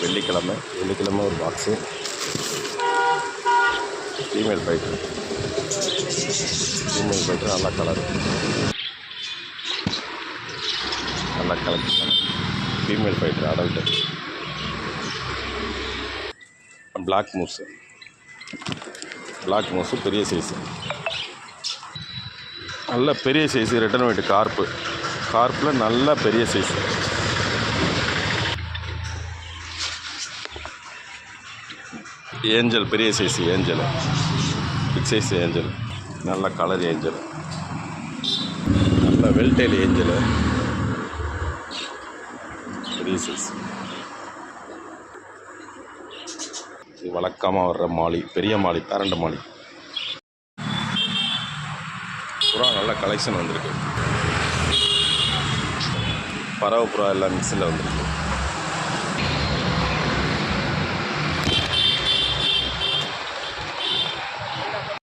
வெள்ளிக்கிழமை ஒரு box. Female ஃபைட்ரு நல்லா கலர், நல்லா colour. Female ஃபைட்ரு adult. Black mousse பெரிய சைஸு, நல்ல பெரிய சைஸு. ரிட்டர்ன் வெயிட் கார்ப்பில் நல்ல பெரிய சைஸு. ஏஞ்சல் பெரிய சைஸு, பிக் சைஸ் ஏஞ்சல், நல்ல கலர் ஏஞ்சல், நல்ல வெல்டெயில் ஏஞ்சல், பெரிய சைஸ். இது வழக்கமாக வர்ற மாலி, பெரிய மாலி, பேரண்ட் மாலி. புறா நல்ல கலெக்ஷன் வந்திருக்கு. பறவை புறா எல்லாம் மிக்ஸில் வந்திருக்கு.